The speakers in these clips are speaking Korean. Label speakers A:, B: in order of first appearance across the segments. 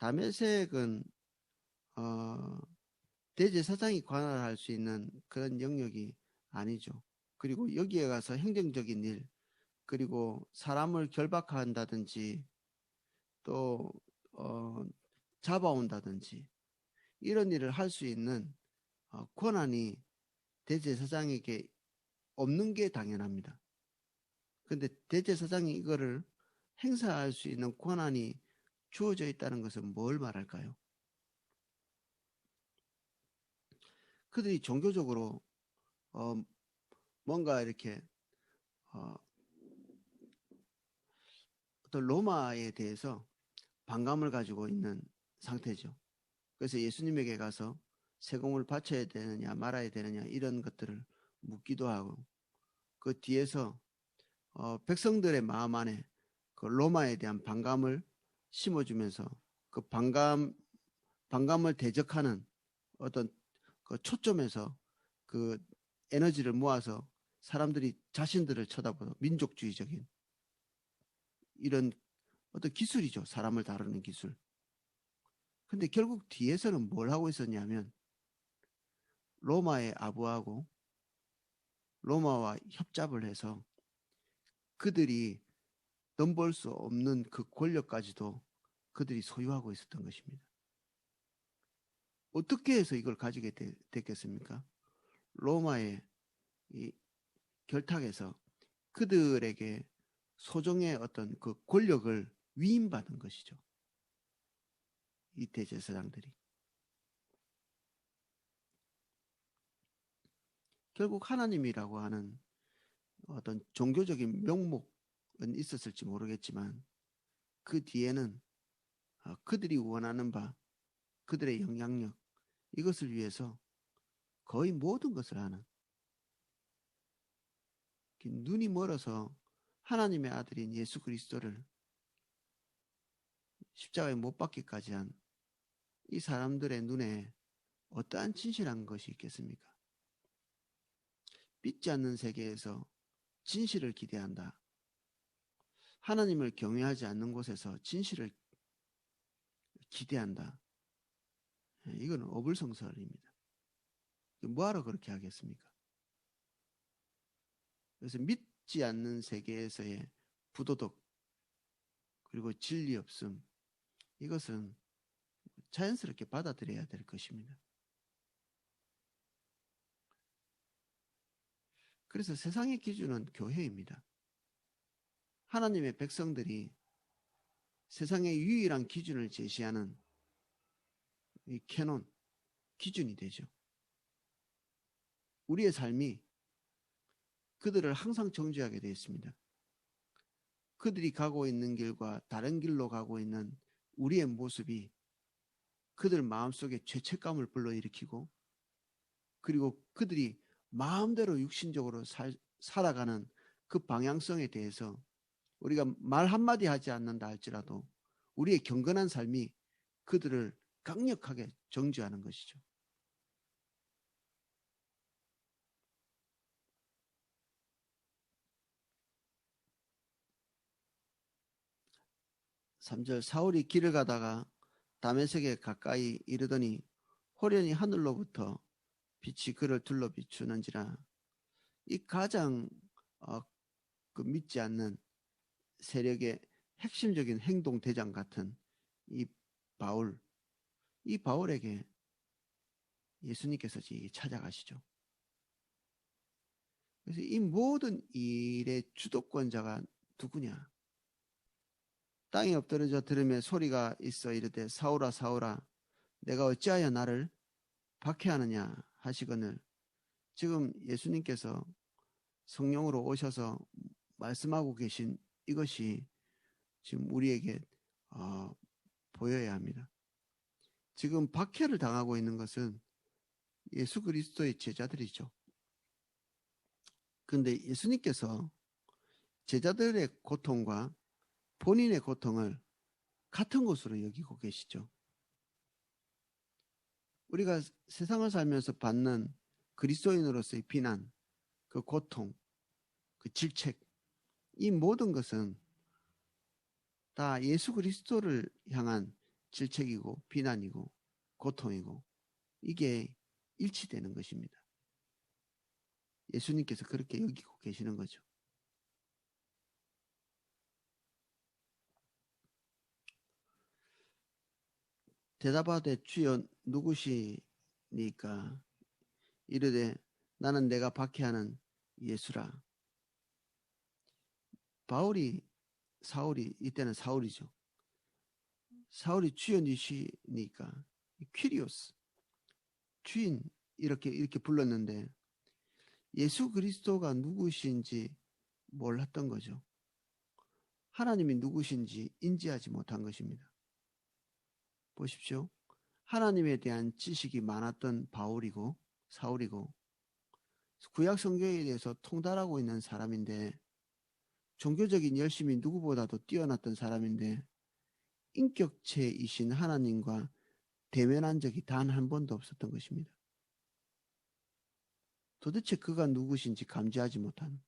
A: 다메섹은 대제사장이 관할할 수 있는 그런 영역이 아니죠. 그리고 여기에 가서 행정적인 일, 그리고 사람을 결박한다든지 또 잡아온다든지 이런 일을 할 수 있는 권한이 대제사장에게 없는 게 당연합니다. 그런데 대제사장이 이거를 행사할 수 있는 권한이 주어져 있다는 것은 뭘 말할까요? 그들이 종교적으로 어, 뭔가 이렇게 어, 어떤 로마에 대해서 반감을 가지고 있는 상태죠. 그래서 예수님에게 가서 세공을 바쳐야 되느냐 말아야 되느냐 이런 것들을 묻기도 하고 그 뒤에서 백성들의 마음 안에 그 로마에 대한 반감을 심어주면서 그 반감을 대적하는 어떤 그 초점에서 그 에너지를 모아서 사람들이 자신들을 쳐다보는 민족주의적인 이런 어떤 기술이죠. 사람을 다루는 기술. 근데 결국 뒤에서는 뭘 하고 있었냐면 로마에 아부하고 로마와 협잡을 해서 그들이 넘볼 수 없는 그 권력까지도 그들이 소유하고 있었던 것입니다. 어떻게 해서 이걸 가지게 됐겠습니까? 로마의 이 결탁에서 그들에게 소정의 어떤 그 권력을 위임받은 것이죠. 이 대제사장들이. 결국 하나님이라고 하는 어떤 종교적인 명목은 있었을지 모르겠지만 그 뒤에는 그들이 원하는 바, 그들의 영향력, 이것을 위해서 거의 모든 것을 하는 눈이 멀어서 하나님의 아들인 예수 그리스도를 십자가에 못 박기까지 한 이 사람들의 눈에 어떠한 진실한 것이 있겠습니까? 믿지 않는 세계에서 진실을 기대한다. 하나님을 경외하지 않는 곳에서 진실을 기대한다. 이건 어불성설입니다. 뭐하러 그렇게 하겠습니까? 그래서 믿지 않는 세계에서의 부도덕 그리고 진리 없음, 이것은 자연스럽게 받아들여야 될 것입니다. 그래서 세상의 기준은 교회입니다. 하나님의 백성들이 세상의 유일한 기준을 제시하는 이 캐논, 기준이 되죠. 우리의 삶이 그들을 항상 정죄하게 되어 있습니다. 그들이 가고 있는 길과 다른 길로 가고 있는 우리의 모습이 그들 마음속에 죄책감을 불러일으키고 그리고 그들이 마음대로 육신적으로 살아가는 그 방향성에 대해서 우리가 말 한마디 하지 않는다 할지라도 우리의 경건한 삶이 그들을 강력하게 정죄하는 것이죠. (3절) 사울이 길을 가다가 다메섹에 가까이 이르더니 호련히 하늘로부터 빛이 그를 둘러 비추는지라. 이 가장 그 믿지 않는 세력의 핵심적인 행동 대장 같은 이 바울, 이 바울에게 예수님께서 찾아가시죠. 그래서 이 모든 일의 주도권자가 누구냐? 땅에 엎드러져 들으며 소리가 있어 이르되 사울아 사울아 내가 어찌하여 나를 박해하느냐 하시거늘. 지금 예수님께서 성령으로 오셔서 말씀하고 계신 이것이 지금 우리에게 보여야 합니다. 지금 박해를 당하고 있는 것은 예수 그리스도의 제자들이죠. 그런데 예수님께서 제자들의 고통과 본인의 고통을 같은 것으로 여기고 계시죠. 우리가 세상을 살면서 받는 그리스도인으로서의 비난, 그 고통, 그 질책, 이 모든 것은 다 예수 그리스도를 향한 질책이고 비난이고 고통이고 이게 일치되는 것입니다. 예수님께서 그렇게 여기고 계시는 거죠. 대답하되 주여 누구시니까 이르되 나는 내가 박해하는 예수라. 사울이 이때는 사울이죠. 사울이 주연이시니까 퀴리오스 주인 이렇게 불렀는데 예수 그리스도가 누구신지 몰랐던 거죠. 하나님이 누구신지 인지하지 못한 것입니다. 보십시오. 하나님에 대한 지식이 많았던 바울이고 사울이고 구약 성경에 대해서 통달하고 있는 사람인데 종교적인 열심이 누구보다도 뛰어났던 사람인데 인격체이신 하나님과 대면한 적이 단 한 번도 없었던 것입니다. 도대체 그가 누구신지 감지하지 못한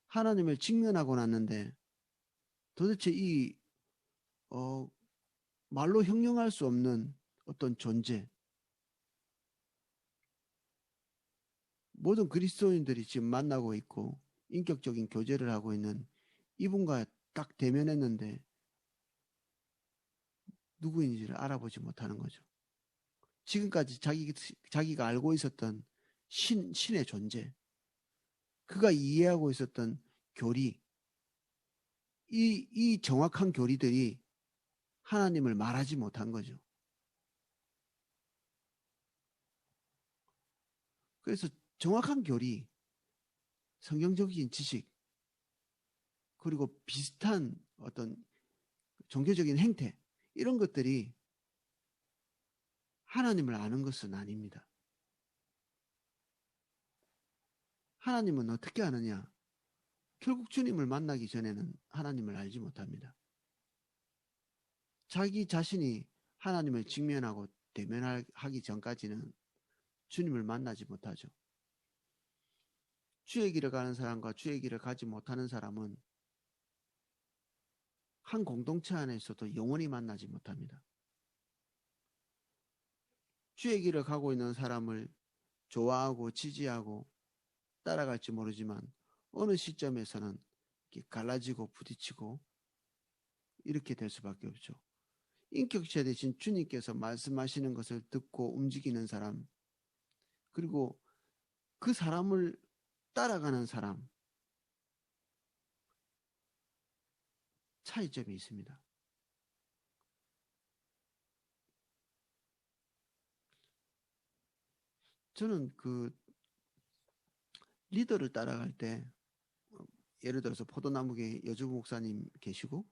A: 하나님을 직면하고 났는데 도대체 이 말로 형용할 수 없는 어떤 존재, 모든 그리스도인들이 지금 만나고 있고 인격적인 교제를 하고 있는 이분과 딱 대면했는데 누구인지를 알아보지 못하는 거죠. 지금까지 자기가 알고 있었던 신의 존재, 그가 이해하고 있었던 교리, 이 정확한 교리들이 하나님을 말하지 못한 거죠. 그래서 정확한 교리, 성경적인 지식, 그리고 비슷한 어떤 종교적인 행태, 이런 것들이 하나님을 아는 것은 아닙니다. 하나님은 어떻게 아느냐? 결국 주님을 만나기 전에는 하나님을 알지 못합니다. 자기 자신이 하나님을 직면하고 대면하기 전까지는 주님을 만나지 못하죠. 주의 길을 가는 사람과 주의 길을 가지 못하는 사람은 한 공동체 안에서도 영원히 만나지 못합니다. 주의 길을 가고 있는 사람을 좋아하고 지지하고 따라갈지 모르지만 어느 시점에서는 갈라지고 부딪히고 이렇게 될 수밖에 없죠. 인격체 대신 주님께서 말씀하시는 것을 듣고 움직이는 사람, 그리고 그 사람을 따라가는 사람, 차이점이 있습니다. 저는 그 리더를 따라갈 때 예를 들어서 포도나무교회 여주 목사님 계시고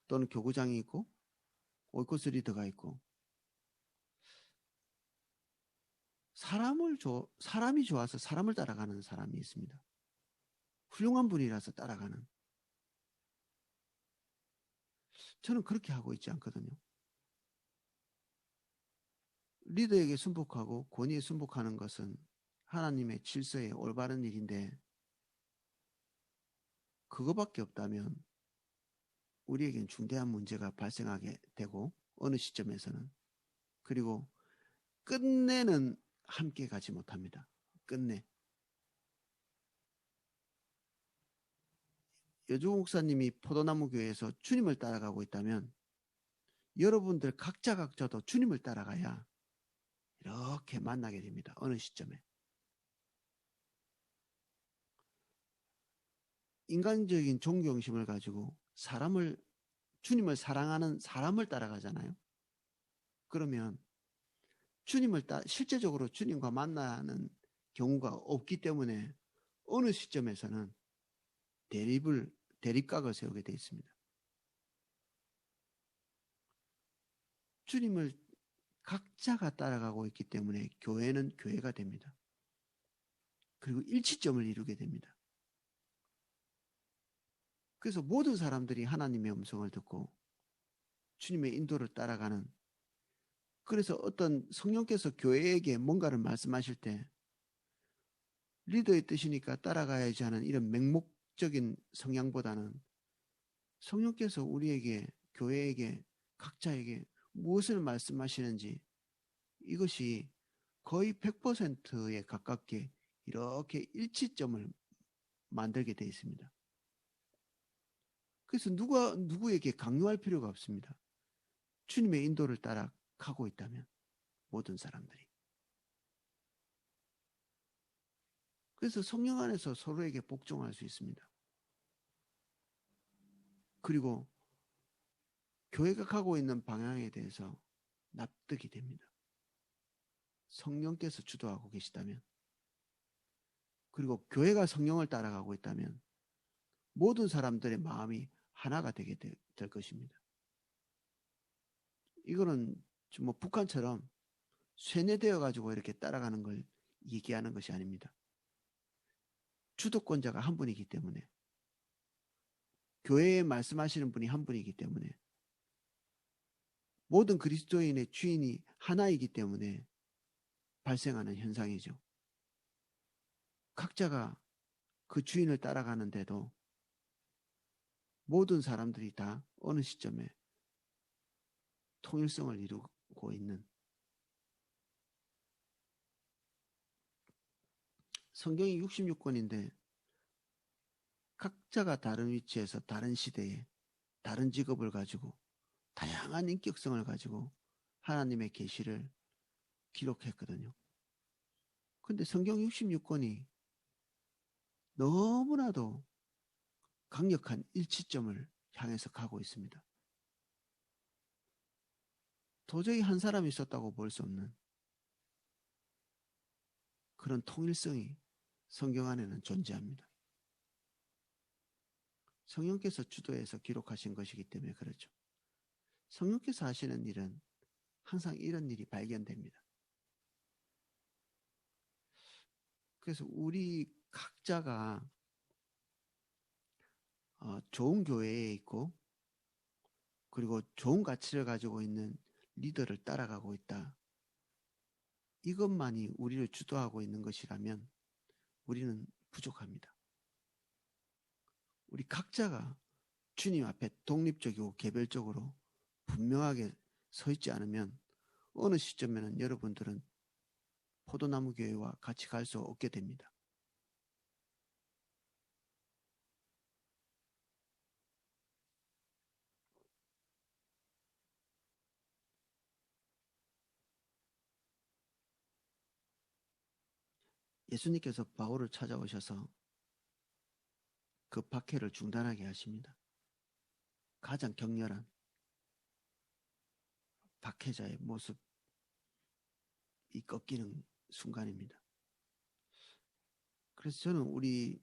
A: 또는 교구장이 있고 오이코스 리더가 있고 사람이 좋아서 사람을 따라가는 사람이 있습니다. 훌륭한 분이라서 따라가는. 저는 그렇게 하고 있지 않거든요. 리더에게 순복하고 권위에 순복하는 것은 하나님의 질서에 올바른 일인데 그거밖에 없다면 우리에겐 중대한 문제가 발생하게 되고 어느 시점에서는 그리고 끝내는 함께 가지 못합니다. 끝내. 여주 목사님이 포도나무 교회에서 주님을 따라가고 있다면 여러분들 각자도 주님을 따라가야 이렇게 만나게 됩니다. 어느 시점에. 인간적인 존경심을 가지고 주님을 사랑하는 사람을 따라가잖아요. 그러면 실제적으로 주님과 만나는 경우가 없기 때문에 어느 시점에서는 대립각을 세우게 되어 있습니다. 주님을 각자가 따라가고 있기 때문에 교회는 교회가 됩니다. 그리고 일치점을 이루게 됩니다. 그래서 모든 사람들이 하나님의 음성을 듣고 주님의 인도를 따라가는, 그래서 어떤 성령께서 교회에게 뭔가를 말씀하실 때 리더의 뜻이니까 따라가야지 하는 이런 맹목적인 성향보다는 성령께서 우리에게, 교회에게, 각자에게 무엇을 말씀하시는지 이것이 거의 100%에 가깝게 이렇게 일치점을 만들게 되어 있습니다. 그래서 누구에게 강요할 필요가 없습니다. 주님의 인도를 따라 가고 있다면 모든 사람들이. 그래서 성령 안에서 서로에게 복종할 수 있습니다. 그리고 교회가 가고 있는 방향에 대해서 납득이 됩니다. 성령께서 주도하고 계시다면, 그리고 교회가 성령을 따라가고 있다면 모든 사람들의 마음이 하나가 되게 될 것입니다. 이거는 뭐 북한처럼 쇠뇌되어 가지고 이렇게 따라가는 걸 얘기하는 것이 아닙니다. 주도권자가 한 분이기 때문에, 교회에 말씀하시는 분이 한 분이기 때문에, 모든 그리스도인의 주인이 하나이기 때문에 발생하는 현상이죠. 각자가 그 주인을 따라가는데도 모든 사람들이 다 어느 시점에 통일성을 이루고 있는, 성경이 66권인데 각자가 다른 위치에서 다른 시대에 다른 직업을 가지고 다양한 인격성을 가지고 하나님의 계시를 기록했거든요. 근데 성경 66권이 너무나도 강력한 일치점을 향해서 가고 있습니다. 도저히 한 사람이 있었다고 볼 수 없는 그런 통일성이 성경 안에는 존재합니다. 성령께서 주도해서 기록하신 것이기 때문에 그렇죠. 성령께서 하시는 일은 항상 이런 일이 발견됩니다. 그래서 우리 각자가 좋은 교회에 있고, 그리고 좋은 가치를 가지고 있는 리더를 따라가고 있다. 이것만이 우리를 주도하고 있는 것이라면 우리는 부족합니다. 우리 각자가 주님 앞에 독립적이고 개별적으로 분명하게 서 있지 않으면 어느 시점에는 여러분들은 포도나무 교회와 같이 갈 수 없게 됩니다. 예수님께서 바울을 찾아오셔서 그 박해를 중단하게 하십니다. 가장 격렬한 박해자의 모습이 꺾이는 순간입니다. 그래서 저는 우리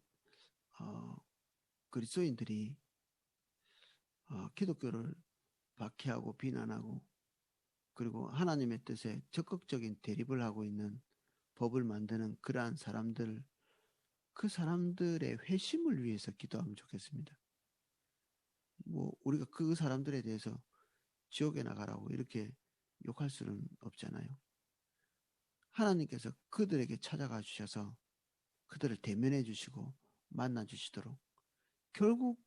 A: 그리스도인들이 기독교를 박해하고 비난하고, 그리고 하나님의 뜻에 적극적인 대립을 하고 있는 법을 만드는 그러한 사람들, 그 사람들의 회심을 위해서 기도하면 좋겠습니다. 뭐 우리가 그 사람들에 대해서 지옥에 나가라고 이렇게 욕할 수는 없잖아요. 하나님께서 그들에게 찾아가 주셔서 그들을 대면해 주시고 만나 주시도록, 결국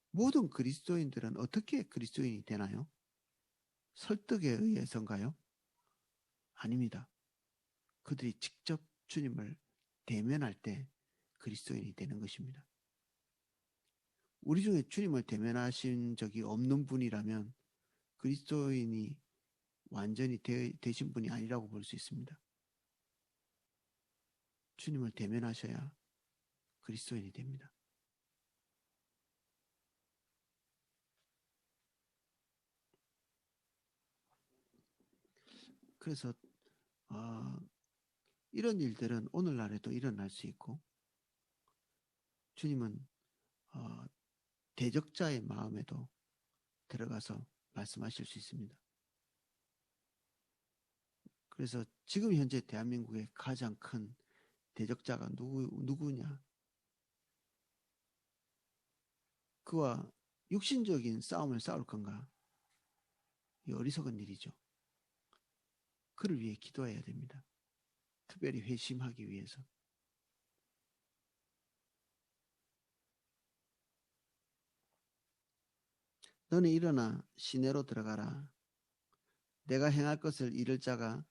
A: 모든 그리스도인들은 어떻게 그리스도인이 되나요? 설득에 의해서인가요? 아닙니다. 그들이 직접 주님을 대면할 때 그리스도인이 되는 것입니다. 우리 중에 주님을 대면하신 적이 없는 분이라면 그리스도인이 완전히 되신 분이 아니라고 볼 수 있습니다. 주님을 대면하셔야 그리스도인이 됩니다. 그래서 이런 일들은 오늘날에도 일어날 수 있고, 주님은 대적자의 마음에도 들어가서 말씀하실 수 있습니다. 그래서 지금 현재 대한민국의 가장 큰 대적자가 누구냐? 그와 육신적인 싸움을 싸울 건가? 이 어리석은 일이죠. 그를 위해 기도해야 됩니다. 특별히 회심하기 위해서. 너는 일어나 시내로 들어가라. 내가 행할 것을 이를 자가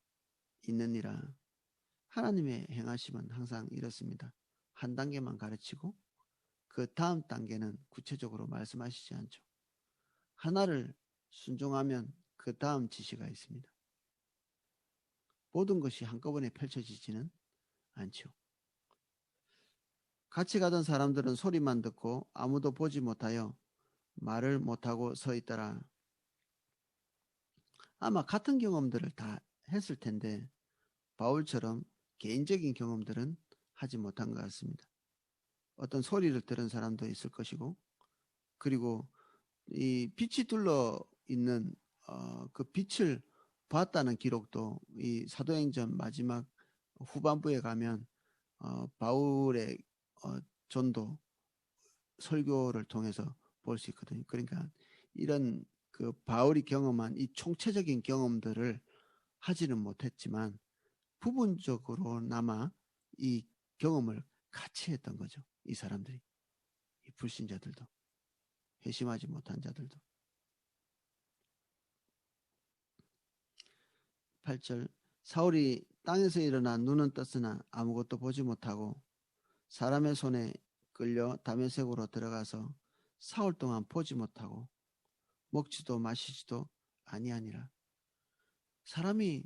A: 있느니라. 하나님의 행하심은 항상 이렇습니다. 한 단계만 가르치고 그 다음 단계는 구체적으로 말씀하시지 않죠. 하나를 순종하면 그 다음 지시가 있습니다. 모든 것이 한꺼번에 펼쳐지지는 않죠. 같이 가던 사람들은 소리만 듣고 아무도 보지 못하여 말을 못하고 서 있더라. 아마 같은 경험들을 다 했을 텐데 바울처럼 개인적인 경험들은 하지 못한 것 같습니다. 어떤 소리를 들은 사람도 있을 것이고, 그리고 이 빛이 둘러 있는 그 빛을 봤다는 기록도 이 사도행전 마지막 후반부에 가면 바울의 전도 설교를 통해서 볼 수 있거든요. 그러니까 이런 그 바울이 경험한 이 총체적인 경험들을 하지는 못했지만 부분적으로나마 이 경험을 같이 했던 거죠. 이 사람들이, 이 불신자들도, 회심하지 못한 자들도. 8절 사울이 땅에서 일어나 눈은 떴으나 아무것도 보지 못하고 사람의 손에 끌려 다메섹으로 들어가서 사흘 동안 보지 못하고 먹지도 마시지도 아니하니라. 사람이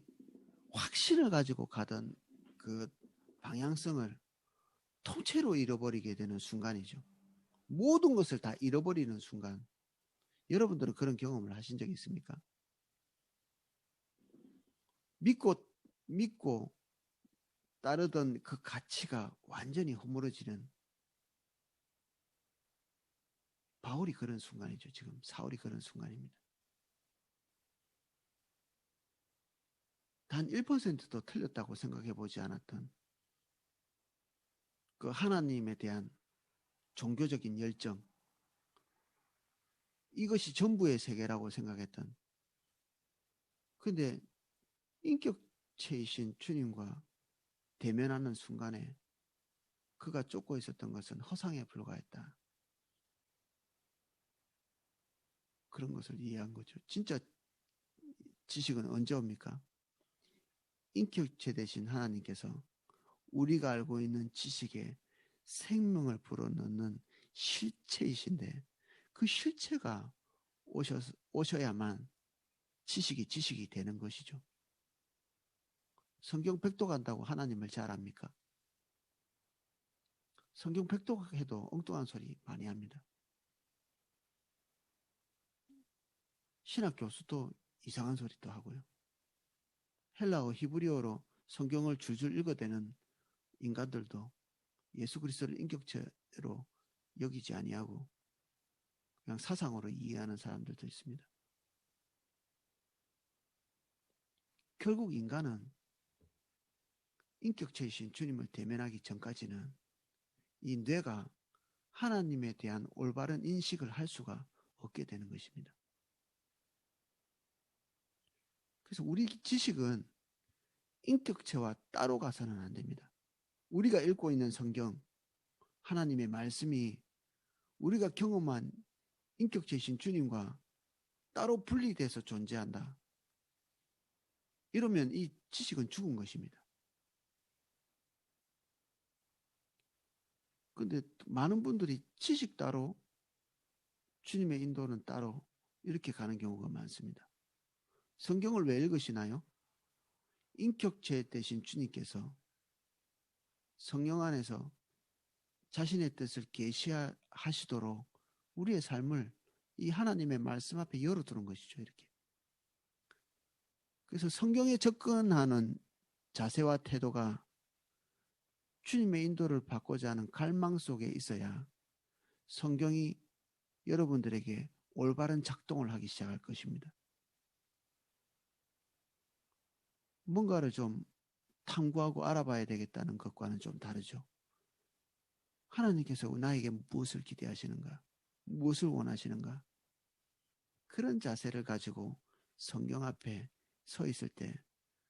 A: 확신을 가지고 가던 그 방향성을 통째로 잃어버리게 되는 순간이죠. 모든 것을 다 잃어버리는 순간. 여러분들은 그런 경험을 하신 적이 있습니까? 믿고 따르던 그 가치가 완전히 허물어지는, 바울이 그런 순간이죠. 지금 사울이 그런 순간입니다. 단 1%도 틀렸다고 생각해 보지 않았던 그 하나님에 대한 종교적인 열정, 이것이 전부의 세계라고 생각했던, 근데 인격체이신 주님과 대면하는 순간에 그가 쫓고 있었던 것은 허상에 불과했다. 그런 것을 이해한 거죠. 진짜 지식은 언제 옵니까? 인격체 되신 하나님께서 우리가 알고 있는 지식에 생명을 불어넣는 실체이신데, 그 실체가 오셔야만 지식이 되는 것이죠. 성경 백독한다고 하나님을 잘 압니까? 성경 백독해도 엉뚱한 소리 많이 합니다. 신학 교수도 이상한 소리도 하고요. 헬라어 히브리어로 성경을 줄줄 읽어대는 인간들도 예수 그리스도를 인격체로 여기지 아니하고 그냥 사상으로 이해하는 사람들도 있습니다. 결국 인간은 인격체이신 주님을 대면하기 전까지는 이 뇌가 하나님에 대한 올바른 인식을 할 수가 없게 되는 것입니다. 그래서 우리 지식은 인격체와 따로 가서는 안 됩니다. 우리가 읽고 있는 성경, 하나님의 말씀이 우리가 경험한 인격체이신 주님과 따로 분리돼서 존재한다. 이러면 이 지식은 죽은 것입니다. 그런데 많은 분들이 지식 따로, 주님의 인도는 따로 이렇게 가는 경우가 많습니다. 성경을 왜 읽으시나요? 인격체 되신 주님께서 성령 안에서 자신의 뜻을 계시하시도록 우리의 삶을 이 하나님의 말씀 앞에 열어두는 것이죠. 이렇게. 그래서 성경에 접근하는 자세와 태도가 주님의 인도를 받고자 하는 갈망 속에 있어야 성경이 여러분들에게 올바른 작동을 하기 시작할 것입니다. 뭔가를 좀 탐구하고 알아봐야 되겠다는 것과는 좀 다르죠. 하나님께서 나에게 무엇을 기대하시는가? 무엇을 원하시는가? 그런 자세를 가지고 성경 앞에 서 있을 때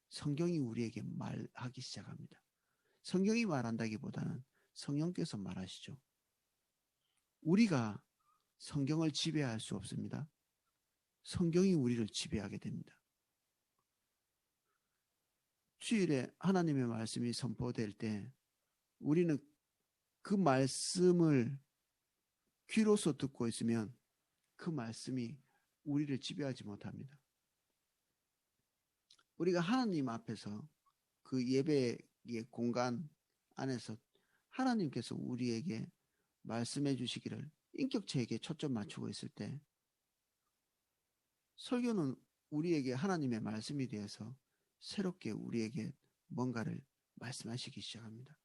A: 성경이 우리에게 말하기 시작합니다. 성경이 말한다기보다는 성령께서 말하시죠. 우리가 성경을 지배할 수 없습니다. 성경이 우리를 지배하게 됩니다. 주일에 하나님의 말씀이 선포될 때 우리는 그 말씀을 귀로서 듣고 있으면 그 말씀이 우리를 지배하지 못합니다. 우리가 하나님 앞에서 그 예배의 공간 안에서 하나님께서 우리에게 말씀해 주시기를 인격체에게 초점 맞추고 있을 때 설교는 우리에게 하나님의 말씀이 되어서 새롭게 우리에게 뭔가를 말씀하시기 시작합니다.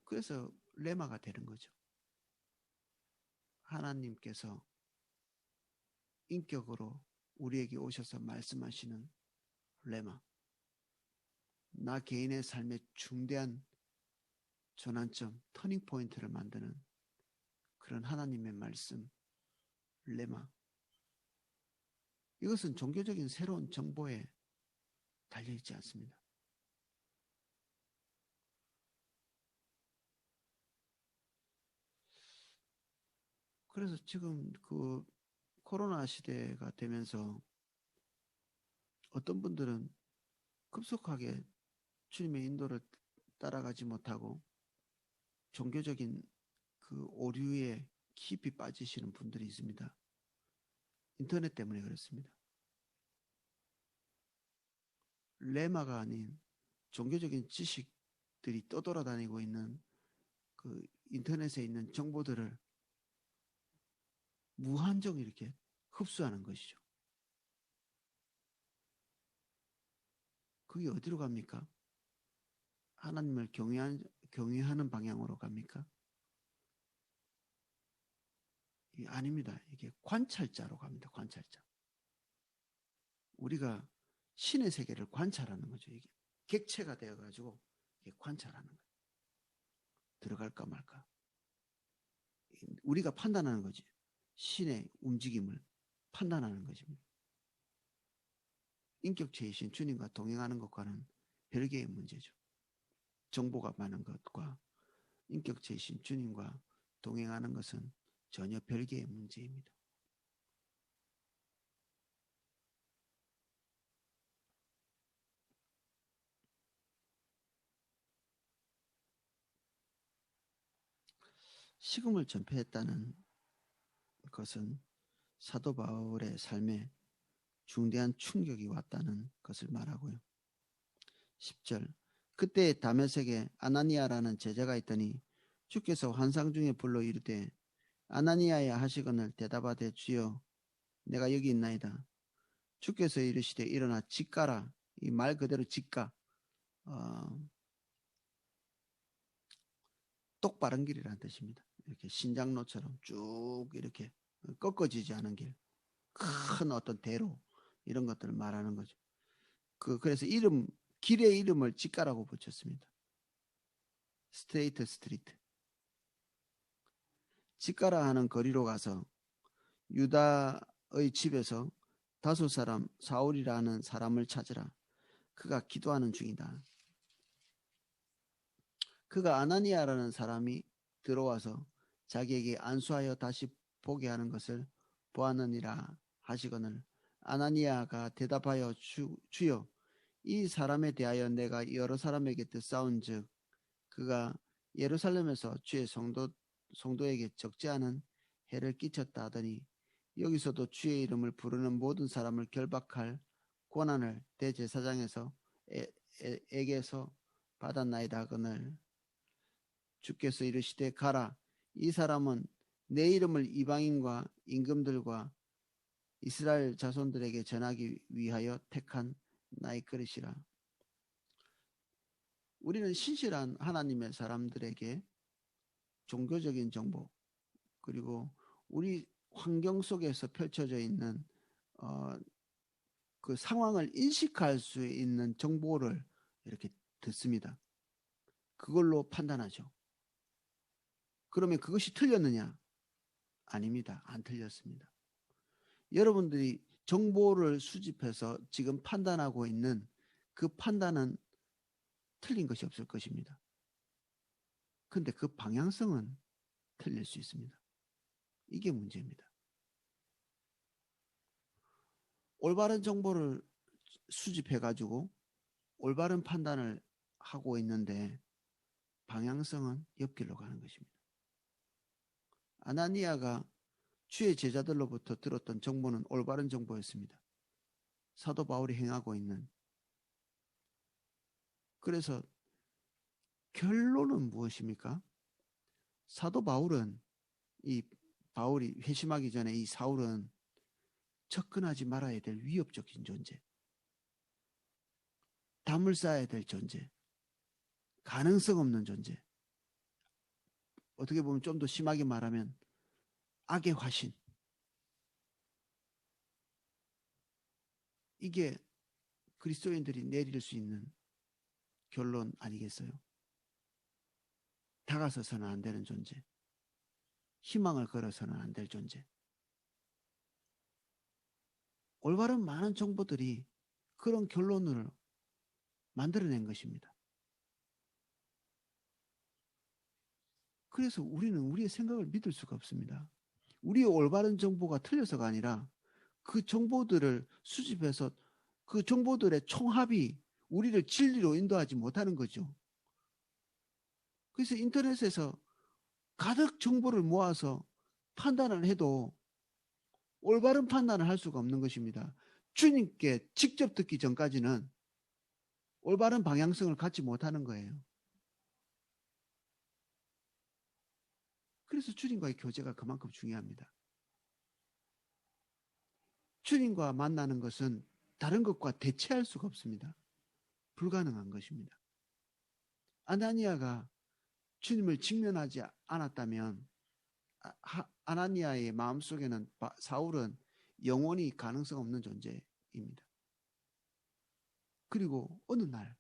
A: 그래서 레마가 되는 거죠. 하나님께서 인격으로 우리에게 오셔서 말씀하시는 레마. 나 개인의 삶의 중대한 전환점, 터닝 포인트를 만드는 그런 하나님의 말씀, 레마. 이것은 종교적인 새로운 정보에 달려있지 않습니다. 그래서 지금 그 코로나 시대가 되면서 어떤 분들은 급속하게 주님의 인도를 따라가지 못하고 종교적인 그 오류에 깊이 빠지시는 분들이 있습니다. 인터넷 때문에 그렇습니다. 레마가 아닌 종교적인 지식들이 떠돌아다니고 있는 그 인터넷에 있는 정보들을 무한정 이렇게 흡수하는 것이죠. 그게 어디로 갑니까? 하나님을 경외하는 방향으로 갑니까? 아닙니다. 이게 관찰자로 갑니다. 관찰자. 우리가 신의 세계를 관찰하는 거죠. 이게 객체가 되어가지고 이게 관찰하는 거예요. 들어갈까 말까. 우리가 판단하는 거지. 신의 움직임을 판단하는 것입니다. 인격체이신 주님과 동행하는 것과는 별개의 문제죠. 정보가 많은 것과 인격체이신 주님과 동행하는 것은 전혀 별개의 문제입니다. 식음을 전폐했다는 것은 사도 바울의 삶에 중대한 충격이 왔다는 것을 말하고요. 10절 그때 다메섹에 아나니아라는 제자가 있더니 주께서 환상 중에 불러 이르되 아나니아야 하시거늘 대답하되 주여 내가 여기 있나이다. 주께서 이르시되 일어나 직가라. 이 말 그대로 직가. 똑바른 길이라는 뜻입니다. 이렇게 신장로처럼 쭉 이렇게 꺾어지지 않은 길. 큰 어떤 대로 이런 것들을 말하는 거죠. 그래서 길의 이름을 직가라고 붙였습니다. 스트레이트 스트리트. 직가라 하는 거리로 가서 유다의 집에서 다섯 사람 사울이라는 사람을 찾으라. 그가 기도하는 중이다. 그가 아나니아라는 사람이 들어와서 자기에게 안수하여 다시 보게 하는 것을 보았느니라 하시거늘 아나니아가 대답하여 주여 이 사람에 대하여 내가 여러 사람에게 듣사온즉 그가 예루살렘에서 주의 성도에게 적지 않은 해를 끼쳤다 하더니 여기서도 주의 이름을 부르는 모든 사람을 결박할 권한을 대제사장에서 에게서 받았나이다 하거늘 주께서 이르시되 가라 이 사람은 내 이름을 이방인과 임금들과 이스라엘 자손들에게 전하기 위하여 택한 나의 그릇이라. 우리는 신실한 하나님의 사람들에게 종교적인 정보 그리고 우리 환경 속에서 펼쳐져 있는 그 상황을 인식할 수 있는 정보를 이렇게 듣습니다. 그걸로 판단하죠. 그러면 그것이 틀렸느냐? 아닙니다. 안 틀렸습니다. 여러분들이 정보를 수집해서 지금 판단하고 있는 그 판단은 틀린 것이 없을 것입니다. 근데 그 방향성은 틀릴 수 있습니다. 이게 문제입니다. 올바른 정보를 수집해가지고 올바른 판단을 하고 있는데 방향성은 옆길로 가는 것입니다. 아나니아가 주의 제자들로부터 들었던 정보는 올바른 정보였습니다. 사도 바울이 행하고 있는. 그래서 결론은 무엇입니까? 사도 바울은 이 바울이 회심하기 전에 이 사울은 접근하지 말아야 될 위협적인 존재, 담을 쌓아야 될 존재, 가능성 없는 존재. 어떻게 보면 좀 더 심하게 말하면 악의 화신. 이게 그리스도인들이 내릴 수 있는 결론 아니겠어요? 다가서서는 안 되는 존재, 희망을 걸어서는 안 될 존재. 올바른 많은 정보들이 그런 결론을 만들어낸 것입니다. 그래서 우리는 우리의 생각을 믿을 수가 없습니다. 우리의 올바른 정보가 틀려서가 아니라 그 정보들을 수집해서 그 정보들의 총합이 우리를 진리로 인도하지 못하는 거죠. 그래서 인터넷에서 가득 정보를 모아서 판단을 해도 올바른 판단을 할 수가 없는 것입니다. 주님께 직접 듣기 전까지는 올바른 방향성을 갖지 못하는 거예요. 그래서 주님과의 교제가 그만큼 중요합니다. 주님과 만나는 것은 다른 것과 대체할 수가 없습니다. 불가능한 것입니다. 아나니아가 주님을 직면하지 않았다면 아나니아의 마음속에는 사울은 영원히 가능성 없는 존재입니다. 그리고 어느 날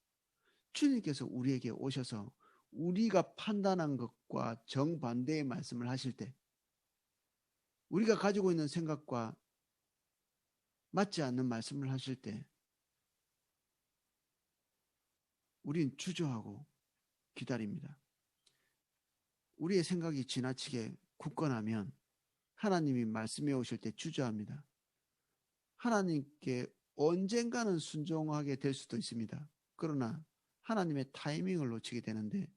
A: 주님께서 우리에게 오셔서 우리가 판단한 것과 정반대의 말씀을 하실 때, 우리가 가지고 있는 생각과 맞지 않는 말씀을 하실 때 우린 주저하고 기다립니다. 우리의 생각이 지나치게 굳건하면 하나님이 말씀해 오실 때 주저합니다. 하나님께 언젠가는 순종하게 될 수도 있습니다. 그러나 하나님의 타이밍을 놓치게 되는데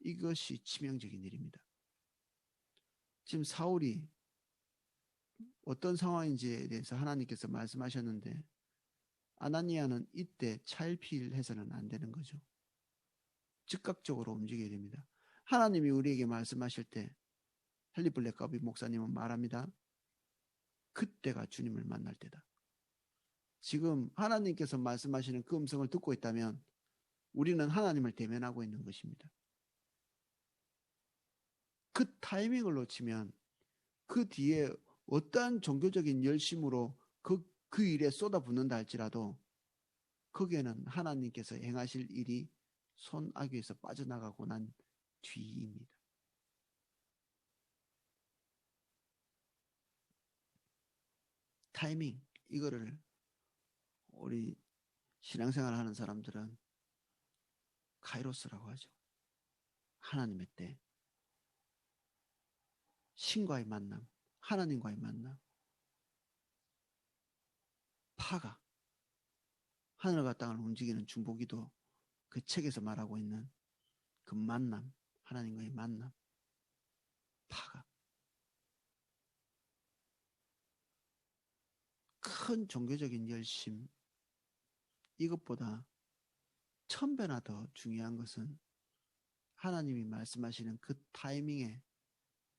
A: 이것이 치명적인 일입니다. 지금 사울이 어떤 상황인지에 대해서 하나님께서 말씀하셨는데 아나니아는 이때 차일피일해서는 안 되는 거죠. 즉각적으로 움직여야 됩니다. 하나님이 우리에게 말씀하실 때 헨리 블랙가비 목사님은 말합니다. 그때가 주님을 만날 때다. 지금 하나님께서 말씀하시는 그 음성을 듣고 있다면 우리는 하나님을 대면하고 있는 것입니다. 그 타이밍을 놓치면 그 뒤에 어떠한 종교적인 열심으로 그 일에 쏟아붓는다 할지라도 거기에는 하나님께서 행하실 일이 손아귀에서 빠져나가고 난 뒤입니다. 타이밍, 이거를 우리 신앙생활 하는 사람들은 카이로스라고 하죠. 하나님의 때, 신과의 만남, 하나님과의 만남, 파가 하늘과 땅을 움직이는 중보기도 그 책에서 말하고 있는 그 만남, 하나님과의 만남, 파가 큰 종교적인 열심, 이것보다 1000배나 더 중요한 것은 하나님이 말씀하시는 그 타이밍에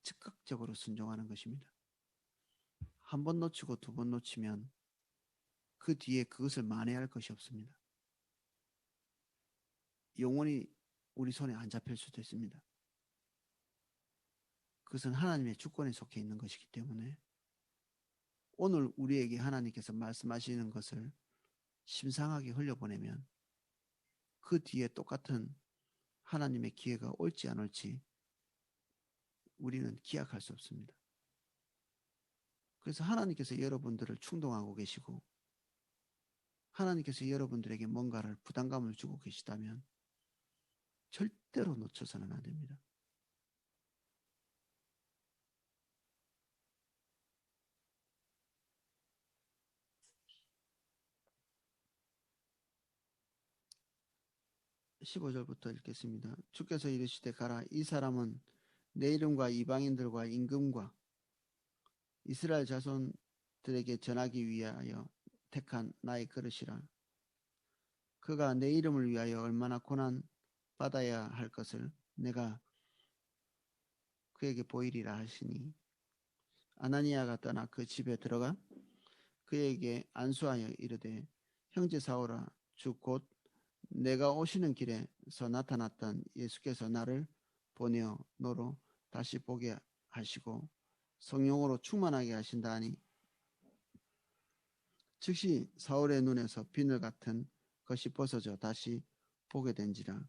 A: 즉각적으로 순종하는 것입니다. 한 번 놓치고 두 번 놓치면 그 뒤에 그것을 만회할 것이 없습니다. 영원히 우리 손에 안 잡힐 수도 있습니다. 그것은 하나님의 주권에 속해 있는 것이기 때문에 오늘 우리에게 하나님께서 말씀하시는 것을 심상하게 흘려보내면 그 뒤에 똑같은 하나님의 기회가 올지 안 올지 우리는 기약할 수 없습니다. 그래서 하나님께서 여러분들을 충동하고 계시고 하나님께서 여러분들에게 뭔가를 부담감을 주고 계시다면 절대로 놓쳐서는 안 됩니다. 15절부터 읽겠습니다. 주께서 이르시되 가라. 이 사람은 내 이름과 이방인들과 임금과 이스라엘 자손들에게 전하기 위하여 택한 나의 그릇이라. 그가 내 이름을 위하여 얼마나 고난 받아야 할 것을 내가 그에게 보이리라 하시니, 아나니아가 떠나 그 집에 들어가 그에게 안수하여 이르되, 형제 사울아, 주 곧 내가 오시는 길에서 나타났던 예수께서 나를 보내어 너로 다시 보게 하시고 성령으로 충만하게 하신다 하니, 즉시 사울의 눈에서 비늘 같은 것이 벗어져 다시 보게 된지라.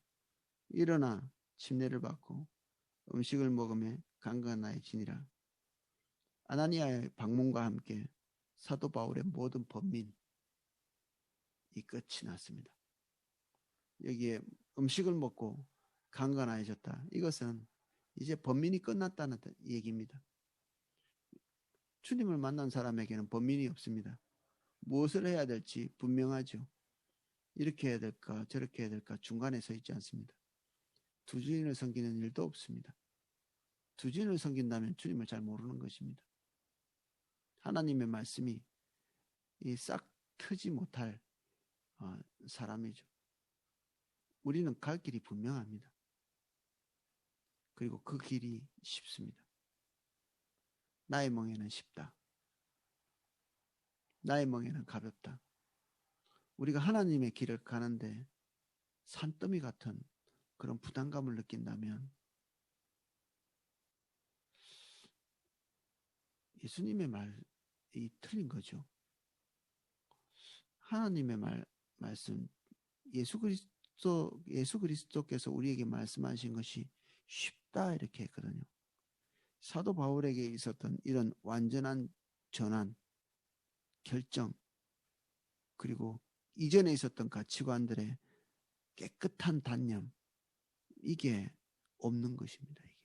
A: 일어나 침례를 받고 음식을 먹으며 강건하여지니라. 아나니아의 방문과 함께 사도 바울의 모든 번민이 끝이 났습니다. 여기에 음식을 먹고 강건하여졌다. 이것은 이제 번민이 끝났다는 얘기입니다. 주님을 만난 사람에게는 번민이 없습니다. 무엇을 해야 될지 분명하죠. 이렇게 해야 될까 저렇게 해야 될까 중간에 서 있지 않습니다. 두 주인을 섬기는 일도 없습니다. 두 주인을 섬긴다면 주님을 잘 모르는 것입니다. 하나님의 말씀이 싹 트지 못할 사람이죠. 우리는 갈 길이 분명합니다. 그리고 그 길이 쉽습니다. 나의 멍에는 쉽다. 나의 멍에는 가볍다. 우리가 하나님의 길을 가는데 산더미 같은 그런 부담감을 느낀다면 예수님의 말이 틀린 거죠. 하나님의 말씀, 예수 그리스도께서 우리에게 말씀하신 것이 쉽다 이렇게 했거든요. 사도 바울에게 있었던 이런 완전한 전환, 결정, 그리고 이전에 있었던 가치관들의 깨끗한 단념, 이게 없는 것입니다. 이게.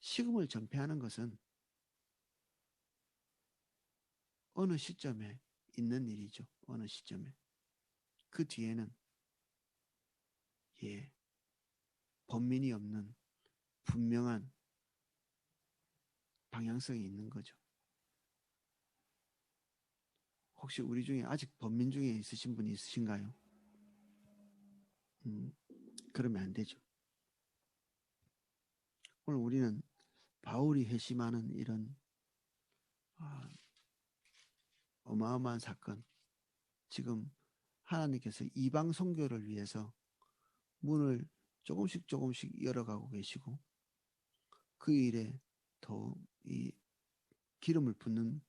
A: 식음을 전폐하는 것은 어느 시점에 있는 일이죠. 어느 시점에. 그 뒤에는 번민이 없는 분명한 방향성이 있는 거죠. 혹시 우리 중에 아직 번민 중에 있으신 분이 있으신가요? 그러면 안 되죠. 오늘 우리는 바울이 회심하는 이런 어마어마한 사건, 지금 하나님께서 이방 선교를 위해서 문을 조금씩 열어가고 계시고 그 일에 더 이 기름을 붓는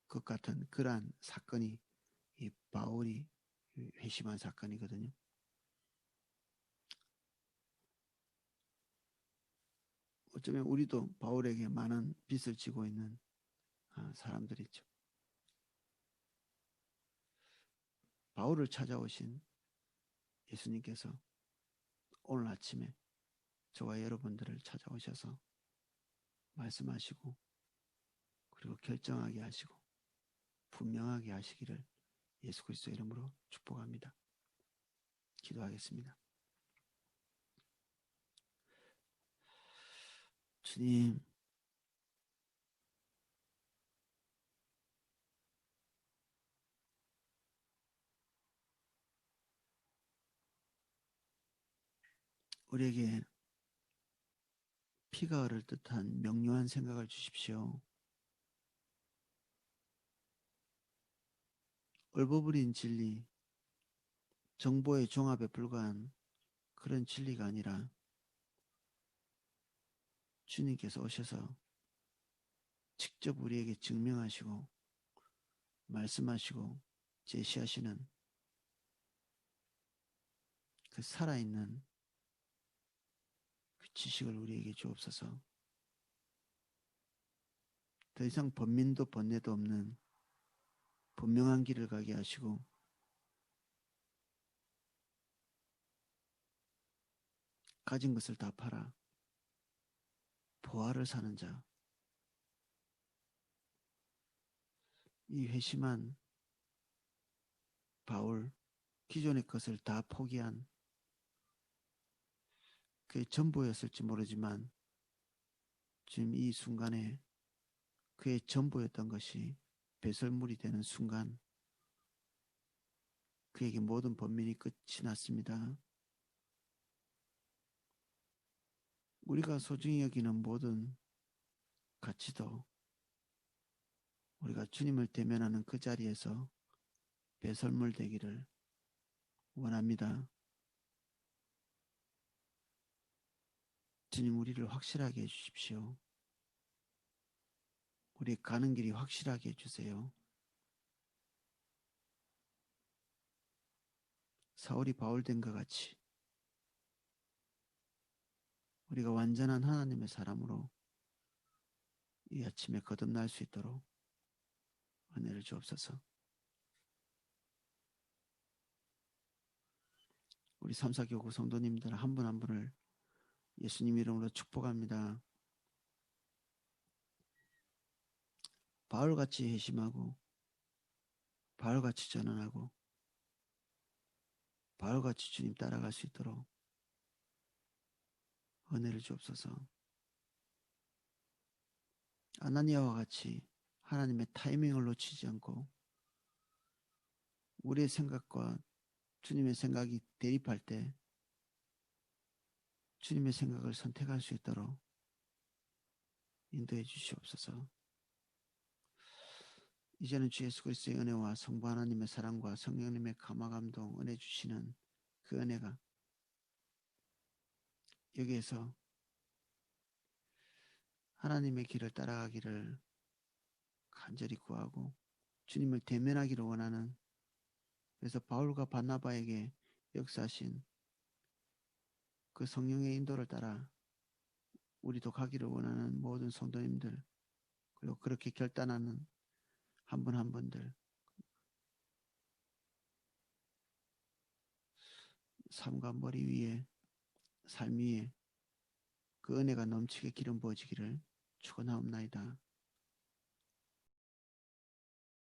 A: 것 같은 그러한 사건이 이 바울이 회심한 사건이거든요. 어쩌면 우리도 바울에게 많은 빚을 지고 있는 사람들이죠. 바울을 찾아오신 예수님께서 오늘 아침에 저와 여러분들을 찾아오셔서 말씀하시고 그리고 결정하게 하시고 분명하게 하시기를 예수 그리스도 이름으로 축복합니다. 기도하겠습니다. 주님, 우리에게 피가 흐를 듯한 명료한 생각을 주십시오. 얼버무린 진리, 정보의 종합에 불과한 그런 진리가 아니라 주님께서 오셔서 직접 우리에게 증명하시고 말씀하시고 제시하시는 그 살아있는 그 지식을 우리에게 주옵소서. 더 이상 번민도 번뇌도 없는 분명한 길을 가게 하시고 가진 것을 다 팔아 보화를 사는 자, 이 회심한 바울, 기존의 것을 다 포기한 그의 전부였을지 모르지만 지금 이 순간에 그의 전부였던 것이 배설물이 되는 순간 그에게 모든 번민이 끝이 났습니다. 우리가 소중히 여기는 모든 가치도 우리가 주님을 대면하는 그 자리에서 배설물 되기를 원합니다. 주님 우리를 확실하게 해주십시오. 우리 가는 길이 확실하게 해주세요. 사울이 바울 된 것 같이 우리가 완전한 하나님의 사람으로 이 아침에 거듭날 수 있도록 은혜를 주옵소서. 우리 삼사교구 성도님들 한 분 한 분을 예수님 이름으로 축복합니다. 바울같이 회심하고 바울같이 전환하고 바울같이 주님 따라갈 수 있도록 은혜를 주옵소서. 아나니아와 같이 하나님의 타이밍을 놓치지 않고 우리의 생각과 주님의 생각이 대립할 때 주님의 생각을 선택할 수 있도록 인도해 주시옵소서. 이제는 주 예수 그리스도의 은혜와 성부 하나님의 사랑과 성령님의 감화 감동 은혜 주시는 그 은혜가 여기에서 하나님의 길을 따라가기를 간절히 구하고 주님을 대면하기를 원하는, 그래서 바울과 바나바에게 역사하신 그 성령의 인도를 따라 우리도 가기를 원하는 모든 성도님들, 그리고 그렇게 결단하는 한 분 한 분들, 삶과 머리 위에 삶 위에 그 은혜가 넘치게 기름 부어지기를 축원하옵나이다.